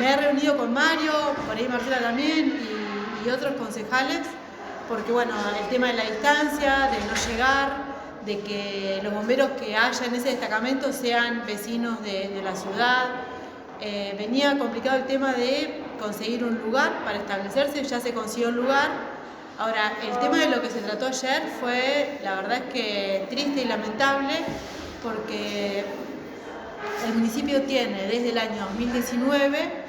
Me he reunido con Mario, por ahí Marcela también, y otros concejales, porque bueno, el tema de la distancia, de no llegar, de que los bomberos que haya en ese destacamento sean vecinos de la ciudad. Venía complicado el tema de conseguir un lugar para establecerse, ya se consiguió un lugar. Ahora, el tema de lo que se trató ayer fue, la verdad es que triste y lamentable, porque el municipio tiene desde el año 2019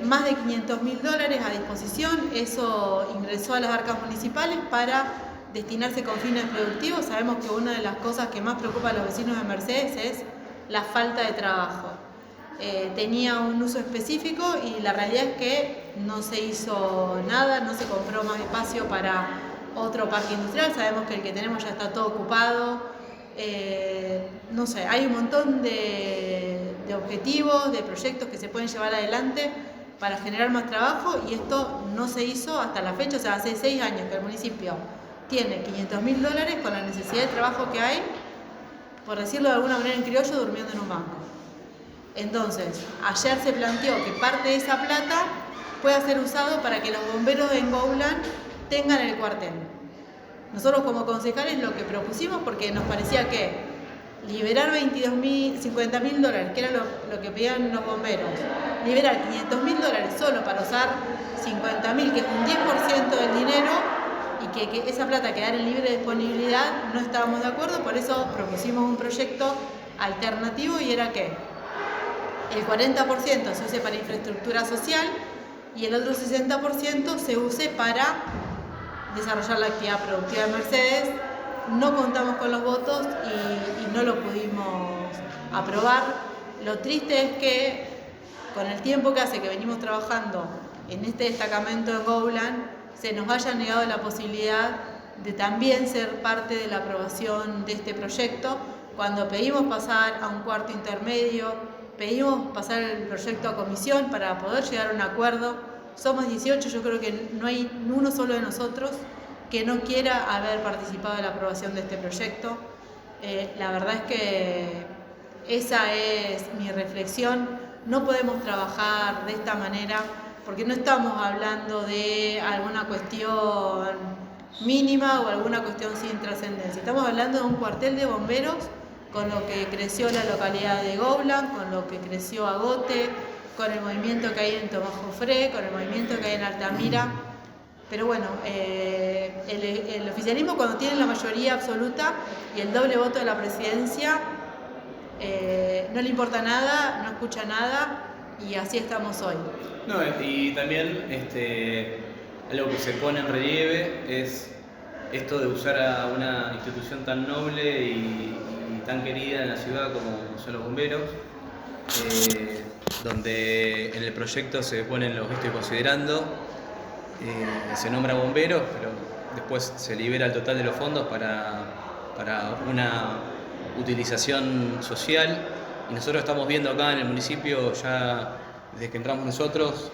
más de $500.000 a disposición. Eso ingresó a las arcas municipales para destinarse con fines productivos. Sabemos que una de las cosas que más preocupa a los vecinos de Mercedes es la falta de trabajo. Tenía un uso específico y la realidad es que no se hizo nada, no se compró más espacio para otro parque industrial. Sabemos que el que tenemos ya está todo ocupado. No sé, hay un montón de objetivos, de proyectos que se pueden llevar adelante para generar más trabajo, y esto no se hizo hasta la fecha. O sea, hace 6 años que el municipio tiene $500.000 con la necesidad de trabajo que hay, por decirlo de alguna manera en criollo, durmiendo en un banco. Entonces, ayer se planteó que parte de esa plata pueda ser usado para que los bomberos en Gowland tengan el cuartel. Nosotros como concejales lo que propusimos, porque nos parecía que liberar $50.000, que era lo que pedían los bomberos, liberar $500.000 solo para usar 50.000, que es un 10% del dinero, y que esa plata quedara en libre disponibilidad, no estábamos de acuerdo. Por eso propusimos un proyecto alternativo, y era que el 40% se use para infraestructura social y el otro 60% se use para desarrollar la actividad productiva de Mercedes. No contamos con los votos y no lo pudimos aprobar. Lo triste es que con el tiempo que hace que venimos trabajando en este destacamento de Gowland, se nos haya negado la posibilidad de también ser parte de la aprobación de este proyecto, cuando pedimos pasar a un cuarto intermedio, pedimos pasar el proyecto a comisión para poder llegar a un acuerdo. Somos 18, yo creo que no hay uno solo de nosotros que no quiera haber participado en la aprobación de este proyecto. La verdad es que esa es mi reflexión. No podemos trabajar de esta manera, porque no estamos hablando de alguna cuestión mínima o alguna cuestión sin trascendencia. Estamos hablando de un cuartel de bomberos con lo que creció la localidad de Gowland, con lo que creció Agote, con el movimiento que hay en Tomás Jofré, con el movimiento que hay en Altamira. Pero bueno, el oficialismo, cuando tiene la mayoría absoluta y el doble voto de la presidencia, no le importa nada, no escucha nada, y así estamos hoy. No, y también algo que se pone en relieve es esto de usar a una institución tan noble y tan querida en la ciudad como son los bomberos, donde en el proyecto se ponen los vistos y considerando, se nombra bomberos, pero después se libera el total de los fondos para una utilización social. Y nosotros estamos viendo acá en el municipio, ya desde que entramos nosotros,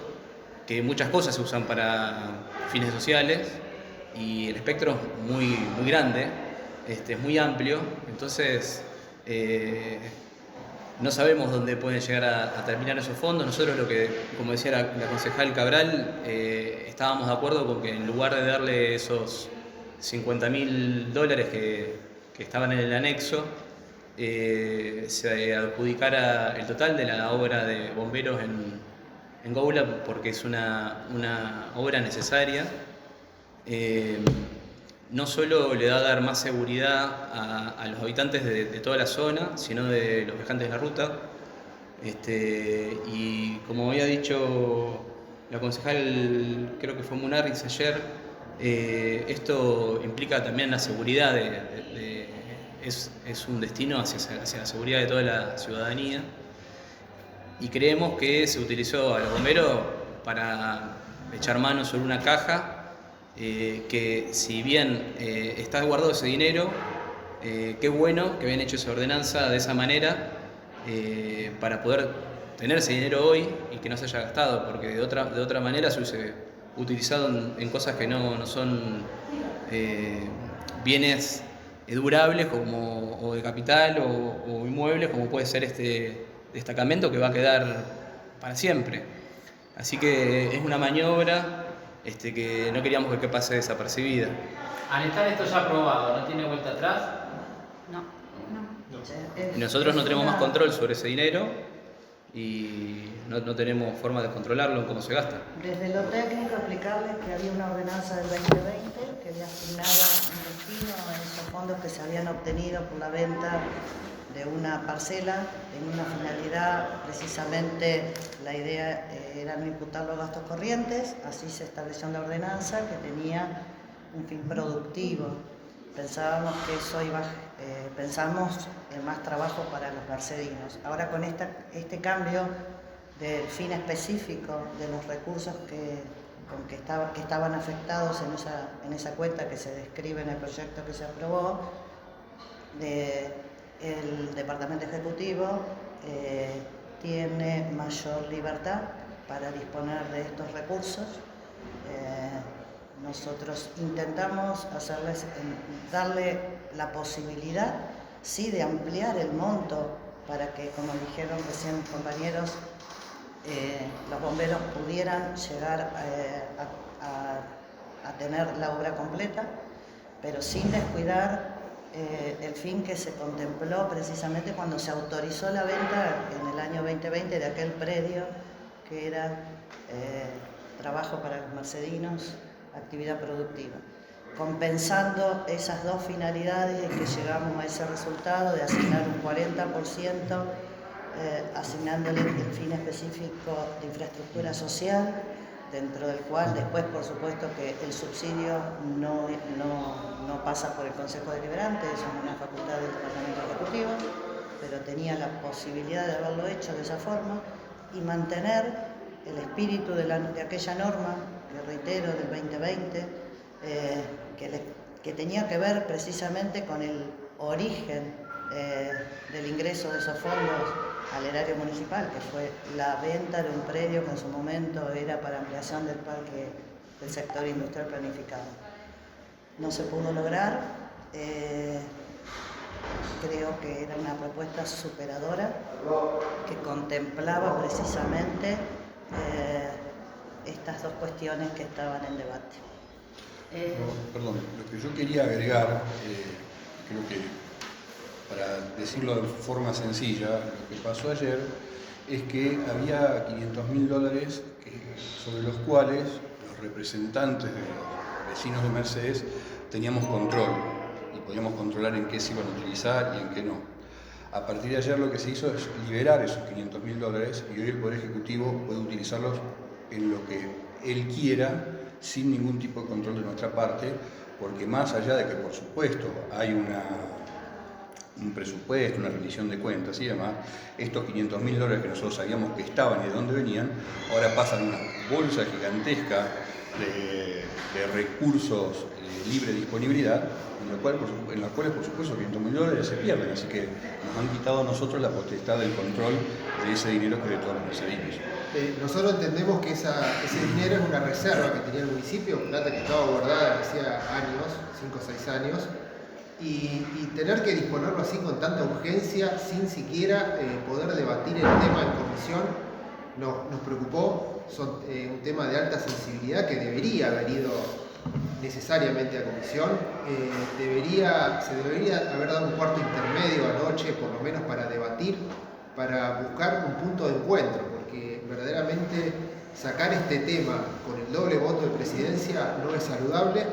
que muchas cosas se usan para fines sociales, y el espectro es muy grande, es muy amplio. Entonces no sabemos dónde pueden llegar a terminar esos fondos. Nosotros, lo que, como decía la concejal Cabral, estábamos de acuerdo con que en lugar de darle esos $50.000 que estaban en el anexo, se adjudicara el total de la obra de bomberos en Gowland, porque es una obra necesaria. No solo le da a dar más seguridad a los habitantes de toda la zona, sino de los viajantes de la ruta. Y como había dicho la concejal, creo que fue Munarriz ayer, esto implica también la seguridad es un destino hacia la seguridad de toda la ciudadanía, y creemos que se utilizó a los bomberos para echar mano sobre una caja, que si bien está guardado ese dinero, qué bueno que habían hecho esa ordenanza de esa manera, para poder tener ese dinero hoy y que no se haya gastado, porque de otra manera se hubiese utilizado en cosas que no son bienes durables o de capital o inmuebles, como puede ser este destacamento, que va a quedar para siempre. Así que es una maniobra que no queríamos que pase desapercibida. Al estar esto ya aprobado, ¿no tiene vuelta atrás? No. Y nosotros no tenemos más control sobre ese dinero y no tenemos forma de controlarlo en cómo se gasta. Desde lo técnico, explicarles que había una ordenanza del 2020 que había asignado un destino a esos fondos que se habían obtenido por la venta de una parcela en una finalidad, precisamente la idea era no imputar los gastos corrientes, así se estableció en la ordenanza que tenía un fin productivo. Pensábamos que eso iba, pensamos en más trabajo para los mercedinos. Ahora con este cambio del fin específico de los recursos que estaban afectados en esa cuenta que se describe en el proyecto que se aprobó, el Departamento Ejecutivo tiene mayor libertad para disponer de estos recursos. Nosotros intentamos darle la posibilidad, sí, de ampliar el monto para que, como dijeron recién compañeros, los bomberos pudieran llegar a tener la obra completa, pero sin descuidar el fin que se contempló precisamente cuando se autorizó la venta en el año 2020 de aquel predio que era trabajo para los mercedinos, actividad productiva. Compensando esas dos finalidades es que llegamos a ese resultado de asignar un 40%, asignándole el fin específico de infraestructura social, dentro del cual después, por supuesto, que el subsidio no pasa por el Consejo Deliberante, eso es una facultad del Departamento Ejecutivo, pero tenía la posibilidad de haberlo hecho de esa forma y mantener el espíritu de aquella norma, que reitero, del 2020, que tenía que ver precisamente con el origen del ingreso de esos fondos al erario municipal, que fue la venta de un predio que en su momento era para ampliación del parque del sector industrial planificado. No se pudo lograr, creo que era una propuesta superadora que contemplaba precisamente estas dos cuestiones que estaban en debate. Perdón, lo que yo quería agregar, creo que para decirlo de forma sencilla, lo que pasó ayer es que había $500.000 sobre los cuales los representantes de los vecinos de Mercedes teníamos control y podíamos controlar en qué se iban a utilizar y en qué no. A partir de ayer lo que se hizo es liberar esos $500.000 y hoy el Poder Ejecutivo puede utilizarlos en lo que él quiera sin ningún tipo de control de nuestra parte, porque más allá de que por supuesto hay un presupuesto, una rendición de cuentas y demás, estos $500.000 que nosotros sabíamos que estaban y de dónde venían, ahora pasan una bolsa gigantesca de recursos de libre disponibilidad, en los cuales por supuesto $500.000 se pierden, así que nos han quitado a nosotros la potestad del control de ese dinero que de todos los mercedinos. Nosotros entendemos que ese dinero es una reserva que tenía el municipio, plata que estaba guardada desde hacía años, 5 o 6 años, y tener que disponerlo así con tanta urgencia, sin siquiera poder debatir el tema en comisión, nos preocupó. Son un tema de alta sensibilidad que debería haber ido necesariamente a comisión. Se debería haber dado un cuarto intermedio anoche, por lo menos para debatir, para buscar un punto de encuentro, porque verdaderamente sacar este tema con el doble voto de presidencia no es saludable.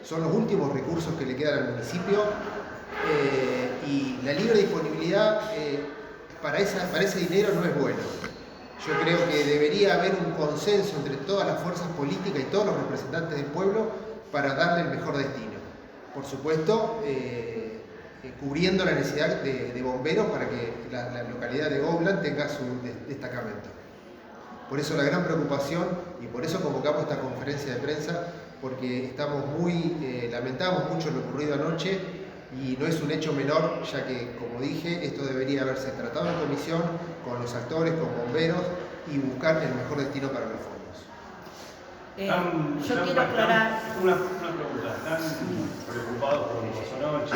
Son los últimos recursos que le quedan al municipio y la libre disponibilidad para ese dinero no es bueno. Yo creo que debería haber un consenso entre todas las fuerzas políticas y todos los representantes del pueblo para darle el mejor destino. Por supuesto, cubriendo la necesidad de bomberos para que la localidad de Goblan tenga su destacamento. Por eso la gran preocupación y por eso convocamos esta conferencia de prensa, porque lamentamos mucho lo ocurrido anoche y no es un hecho menor, ya que, como dije, esto debería haberse tratado en comisión con los actores, con bomberos y buscar el mejor destino para los fondos. Yo quiero aclarar... Una pregunta, ¿están preocupados por lo que pasó anoche?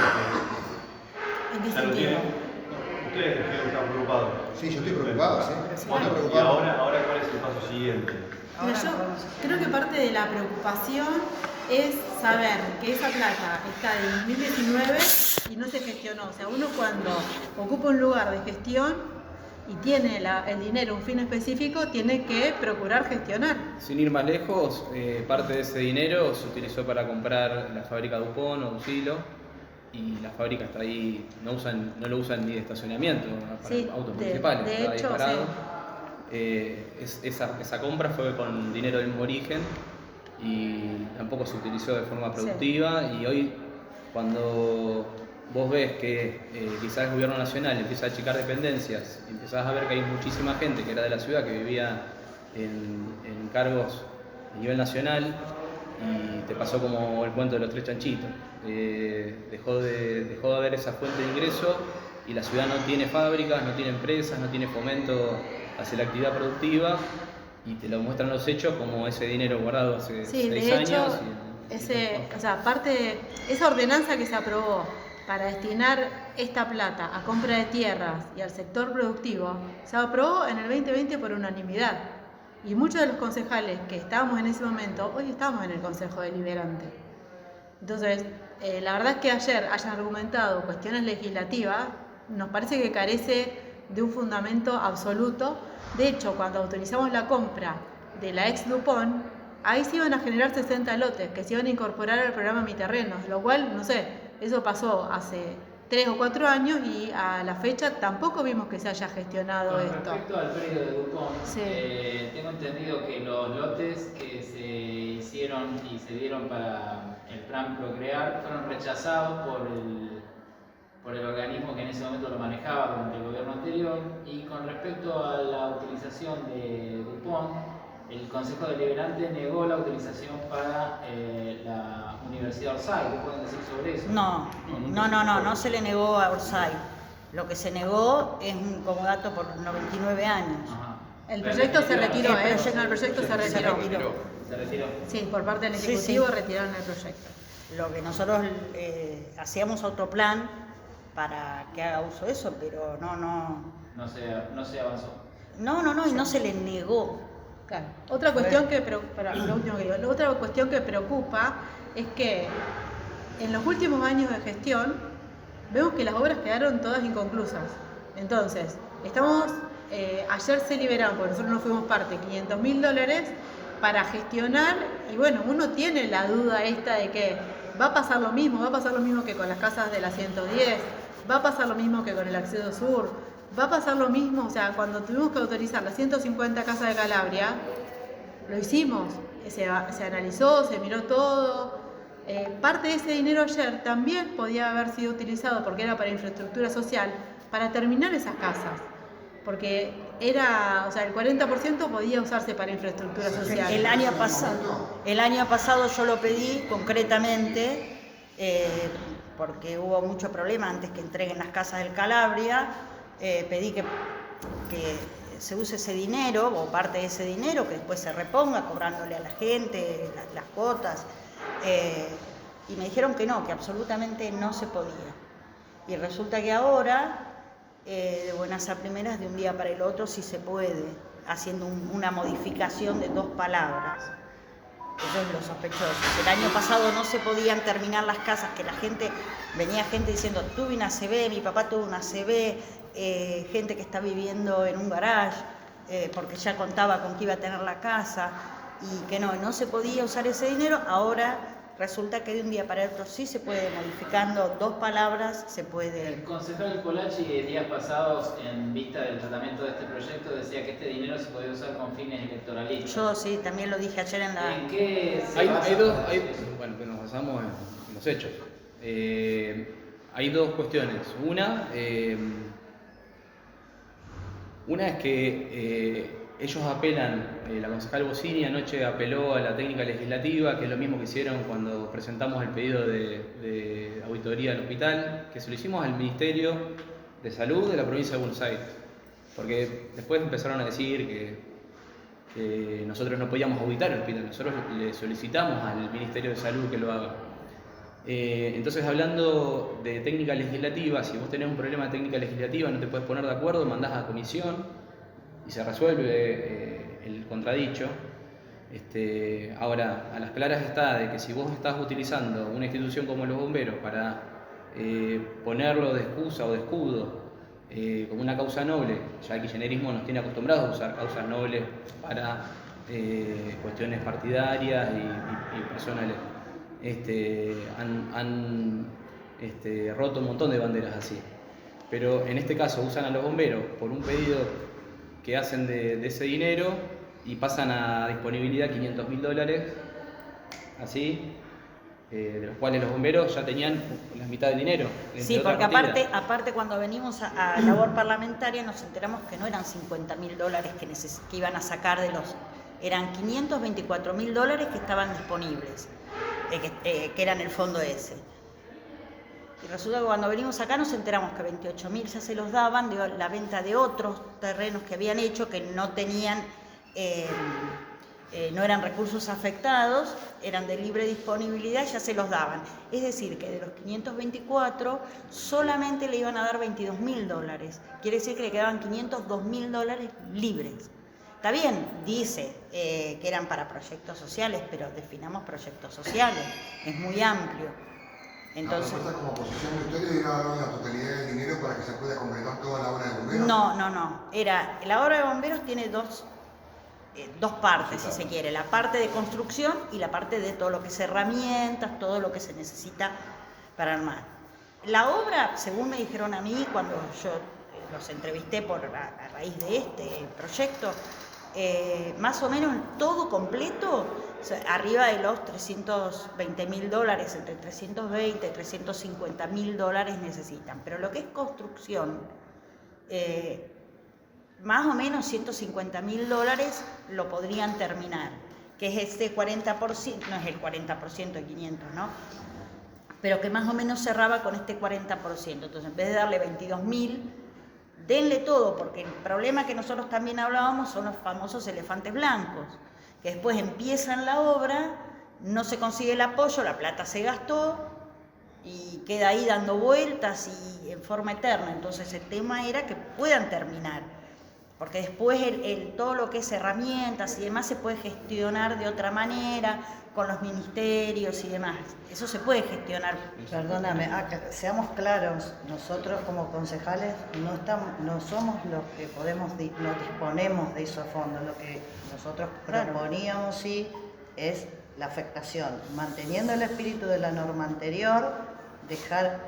¿En qué ¿Ya lo sentido? tienen? Ustedes están preocupados. Sí, yo estoy preocupado, sí. Yo estoy Y preocupado. ahora ¿cuál es el paso siguiente? Mira, yo creo que parte de la preocupación es saber que esa plata está de 2019 y no se gestionó. O sea, uno cuando ocupa un lugar de gestión y tiene el dinero, un fin específico, tiene que procurar gestionar. Sin ir más lejos, parte de ese dinero se utilizó para comprar la fábrica DuPont o Usilo, y la fábrica está ahí, no lo usan ni de estacionamiento para Sí, autos municipales, de está ahí hecho, parado. sí. Esa compra fue con dinero del mismo origen y tampoco se utilizó de forma productiva, y hoy cuando vos ves que quizás el gobierno nacional empieza a achicar dependencias, empezás a ver que hay muchísima gente que era de la ciudad que vivía en cargos a nivel nacional, y te pasó como el cuento de los tres chanchitos. Dejó de haber esa fuente de ingreso y la ciudad no tiene fábricas, no tiene empresas, no tiene fomento hacia la actividad productiva, y te lo muestran los hechos como ese dinero guardado hace 6 años. Esa ordenanza que se aprobó para destinar esta plata a compra de tierras y al sector productivo, se aprobó en el 2020 por unanimidad. Y muchos de los concejales que estábamos en ese momento, hoy estamos en el Consejo Deliberante. Entonces, la verdad es que ayer hayan argumentado cuestiones legislativas, nos parece que carece de un fundamento absoluto. De hecho, cuando autorizamos la compra de la ex DuPont, ahí se iban a generar 60 lotes que se iban a incorporar al programa Mi Terrenos, lo cual, no sé, eso pasó hace 3 o 4 años y a la fecha tampoco vimos que se haya gestionado Con esto. respecto al predio de DuPont, Sí. tengo entendido que los lotes que se hicieron y se dieron para el plan Procrear fueron rechazados por el organismo que en ese momento lo manejaba durante el gobierno anterior. Y con respecto a la utilización de DuPont, el Consejo Deliberante negó la utilización para la Universidad Orsay. ¿Qué pueden decir sobre eso? No se le negó a Orsay. Lo que se negó es un comodato por 99 años. Ajá. El proyecto se retiró, El proyecto se retiró. ¿Se retiró? Sí, por parte del Ejecutivo Sí. retiraron el proyecto. Lo que nosotros hacíamos otro plan para que haga uso de eso, pero No se avanzó. y no se le negó. Claro. Otra cuestión otra cuestión que preocupa es que en los últimos años de gestión vemos que las obras quedaron todas inconclusas. Entonces, ayer se liberaron, porque nosotros no fuimos parte, $500.000 para gestionar, y bueno, uno tiene la duda esta de que va a pasar lo mismo que con las casas de la 110, va a pasar lo mismo que con el acceso sur, va a pasar lo mismo, o sea, cuando tuvimos que autorizar las 150 casas de Calabria, lo hicimos, se analizó, se miró todo. Parte de ese dinero ayer también podía haber sido utilizado, porque era para infraestructura social, para terminar esas casas. Porque el 40% podía usarse para infraestructura social. El año pasado yo lo pedí concretamente, porque hubo mucho problema antes que entreguen las casas del Calabria. Pedí que se use ese dinero, o parte de ese dinero, que después se reponga cobrándole a la gente las cuotas. Y me dijeron que no, que absolutamente no se podía. Y resulta que ahora, de buenas a primeras, de un día para el otro, sí se puede, haciendo una modificación de 2 palabras. Eso es lo sospechoso. El año pasado no se podían terminar las casas, que venía gente diciendo, tuve una ACB, mi papá tuvo una ACB, gente que está viviendo en un garage, porque ya contaba con que iba a tener la casa, y que no se podía usar ese dinero. Ahora resulta que de un día para el otro sí se puede, modificando 2 palabras, se puede. El concejal Polachi, días pasados, en vista del tratamiento de este proyecto, decía que este dinero se podía usar con fines electoralistas. Yo sí, también lo dije ayer en la... ¿En qué se Hay basa dos, todo eso? bueno, que nos basamos en los hechos. Hay 2 cuestiones. Una es que ellos apelan, la concejal Bossini anoche apeló a la técnica legislativa, que es lo mismo que hicieron cuando presentamos el pedido de auditoría del hospital, que se lo hicimos al Ministerio de Salud de la provincia de Buenos Aires, porque después empezaron a decir que nosotros no podíamos auditar el hospital, nosotros le solicitamos al Ministerio de Salud que lo haga. Entonces, hablando de técnica legislativa, si vos tenés un problema de técnica legislativa, no te puedes poner de acuerdo, mandás a comisión y se resuelve el contradicho. Ahora, a las claras está de que si vos estás utilizando una institución como los bomberos para ponerlo de excusa o de escudo como una causa noble, ya el kirchnerismo nos tiene acostumbrados a usar causas nobles para cuestiones partidarias y personales. Han roto un montón de banderas así, pero en este caso usan a los bomberos por un pedido que hacen de ese dinero y pasan a disponibilidad $500.000 así, de los cuales los bomberos ya tenían la mitad del dinero. Sí, porque aparte cuando venimos a labor parlamentaria nos enteramos que no eran $50.000 que iban a sacar de los... Eran $524.000 que estaban disponibles, que eran el fondo ese. Y resulta que cuando venimos acá nos enteramos que 28.000 ya se los daban de la venta de otros terrenos que habían hecho, que no tenían, no eran recursos afectados, eran de libre disponibilidad, ya se los daban. Es decir, que de los 524 solamente le iban a dar $22.000. Quiere decir que le quedaban $502.000 libres. Está bien, dice que eran para proyectos sociales, pero definamos proyectos sociales, es muy amplio. Entonces, ¿La propuesta como oposición de ustedes era dar la totalidad del dinero para que se pueda completar toda la obra de bomberos? No. La obra de bomberos tiene dos partes, si se quiere. La parte de construcción y la parte de todo lo que es herramientas, todo lo que se necesita para armar. La obra, según me dijeron a mí cuando yo los entrevisté a raíz de este proyecto, más o menos todo completo, o sea, arriba de los $320.000, entre $320 y $350.000 necesitan. Pero lo que es construcción, más o menos $150.000 lo podrían terminar, que es ese 40%, no es el 40% de 500, ¿no? Pero que más o menos cerraba con este 40%. Entonces, en vez de darle 22.000, denle todo, porque el problema que nosotros también hablábamos son los famosos elefantes blancos, que después empiezan la obra, no se consigue el apoyo, la plata se gastó y queda ahí dando vueltas y en forma eterna. Entonces el tema era que puedan terminar, porque después todo lo que es herramientas y demás se puede gestionar de otra manera, con los ministerios y demás. Eso se puede gestionar. Perdóname, seamos claros, nosotros como concejales no somos los que no disponemos de esos fondos. Lo que nosotros proponíamos sí es la afectación, manteniendo el espíritu de la norma anterior,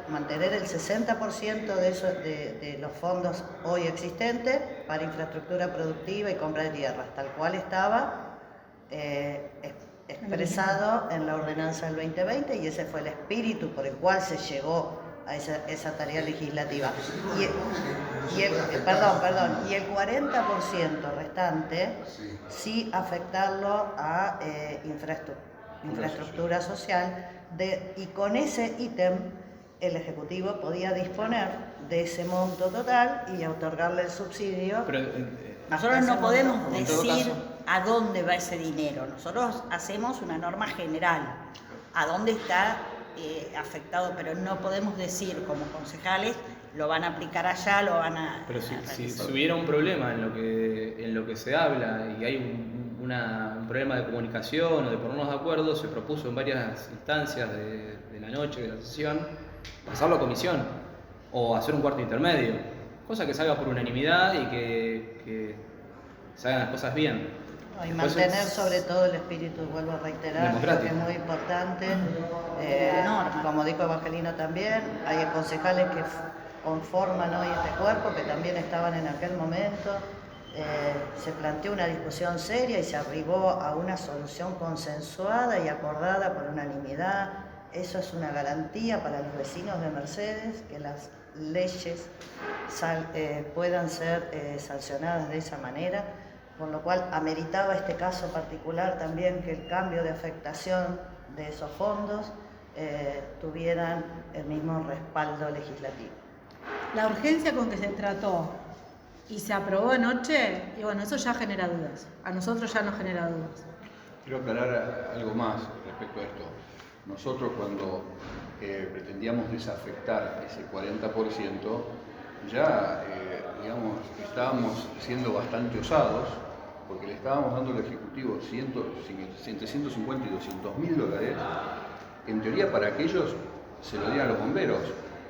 mantener el 60% de los fondos hoy existentes para infraestructura productiva y compra de tierras, tal cual estaba expresado en la ordenanza del 2020, y ese fue el espíritu por el cual se llegó a esa tarea legislativa. Y el 40% restante sí afectarlo a infraestructura social, y con ese ítem el Ejecutivo podía disponer de ese monto total y otorgarle el subsidio. Pero, nosotros no podemos decir a dónde va ese dinero. Nosotros hacemos una norma general, a dónde está afectado, pero no podemos decir como concejales lo van a aplicar allá, lo van a... Pero si hubiera un problema en lo que se habla y hay un problema de comunicación o de ponernos de acuerdo, se propuso en varias instancias de la noche, de la sesión, pasarlo a comisión o hacer un cuarto intermedio, cosa que salga por unanimidad y que se hagan las cosas bien. Y mantener sobre todo el espíritu, vuelvo a reiterar, que es muy importante. Como dijo Evangelino también, hay concejales que conforman hoy este cuerpo, que también estaban en aquel momento. Se planteó una discusión seria y se arribó a una solución consensuada y acordada por unanimidad. Eso es una garantía para los vecinos de Mercedes, que las leyes puedan ser sancionadas de esa manera, por lo cual ameritaba este caso particular también que el cambio de afectación de esos fondos tuvieran el mismo respaldo legislativo. La urgencia con que se trató y se aprobó anoche, y bueno, eso ya genera dudas. A nosotros ya nos genera dudas. Quiero aclarar algo más respecto a esto. Nosotros cuando pretendíamos desafectar ese 40%, ya digamos, estábamos siendo bastante osados, porque le estábamos dando al Ejecutivo entre 150 y 200 mil dólares, en teoría para que ellos se lo dieran a los bomberos.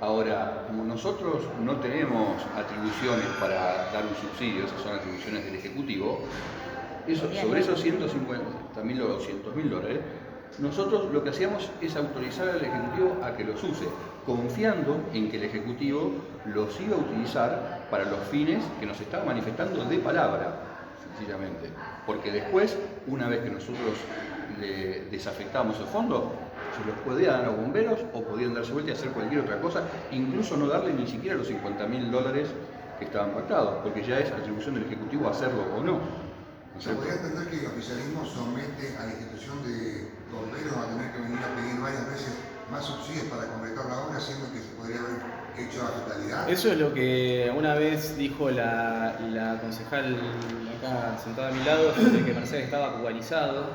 Ahora, como nosotros no tenemos atribuciones para dar un subsidio, esas son atribuciones del Ejecutivo, sobre esos 150 mil o 200 mil dólares, nosotros lo que hacíamos es autorizar al Ejecutivo a que los use, confiando en que el Ejecutivo los iba a utilizar para los fines que nos estaba manifestando de palabra, sencillamente. Porque después, una vez que nosotros le desafectamos el fondo, se los podían dar a los bomberos o podían darse vuelta y hacer cualquier otra cosa, incluso no darle ni siquiera los 50 mil dólares que estaban pactados, porque ya es atribución del Ejecutivo hacerlo o no. ¿Se podría entender que el oficialismo somete a la institución de bomberos a tener que venir a pedir varias veces más subsidios para completar la obra, siendo que se podría haber hecho a totalidad? Eso es lo que una vez dijo la concejal acá sentada a mi lado, de que Mercedes estaba cubanizado.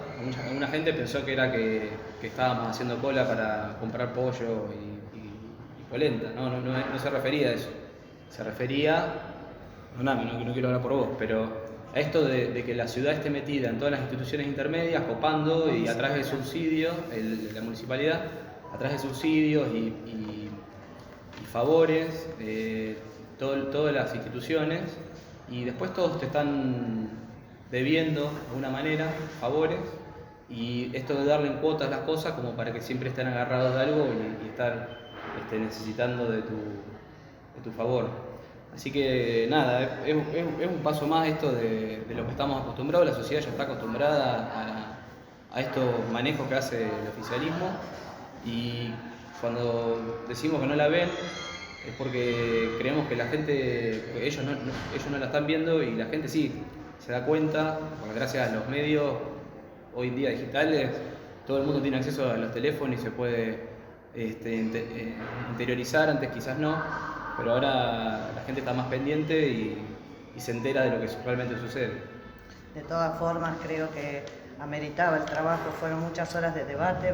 Alguna gente pensó que era que estábamos haciendo cola para comprar pollo y polenta. No se refería a eso. Se refería, no quiero hablar por vos, pero a esto de que la ciudad esté metida en todas las instituciones intermedias, copando y atrás de subsidios, la municipalidad, atrás de subsidios y favores, todas las instituciones, y después todos te están debiendo de alguna manera favores, y esto de darle en cuotas las cosas como para que siempre estén agarrados de algo y estar necesitando de tu favor. Así que nada, es un paso más esto de lo que estamos acostumbrados. La sociedad ya está acostumbrada a estos manejos que hace el oficialismo, y cuando decimos que no la ven es porque creemos que la gente, ellos no la están viendo, y la gente sí se da cuenta, porque gracias a los medios hoy en día digitales todo el mundo tiene acceso a los teléfonos y se puede interiorizar. Antes quizás no, pero ahora la gente está más pendiente y se entera de lo que realmente sucede. De todas formas, creo que ameritaba el trabajo, fueron muchas horas de debate,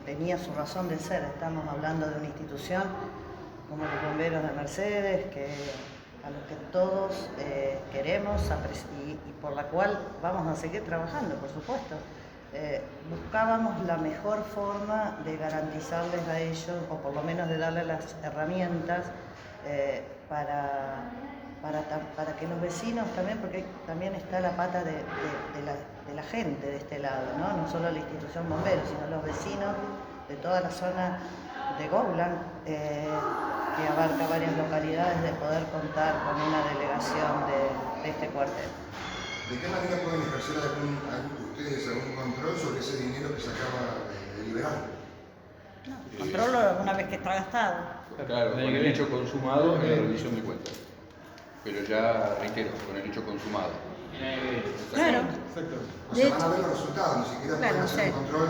tenía su razón de ser. Estamos hablando de una institución como los bomberos de Mercedes, a los que todos queremos y por la cual vamos a seguir trabajando, por supuesto. Buscábamos la mejor forma de garantizarles a ellos, o por lo menos de darles las herramientas para que los vecinos también, porque también está la pata de la gente de este lado, no solo la institución bomberos, sino los vecinos de toda la zona de Gowland, que abarca varias localidades, de poder contar con una delegación de este cuartel. ¿De qué manera pueden ejercer ustedes algún control sobre ese dinero que se acaba de liberar? Controlo una vez que está gastado. Claro, con el hecho consumado en la rendición de cuentas. Pero ya reitero, con el hecho consumado. Claro. O sea, van a ver los resultados, ni siquiera pueden hacer un control.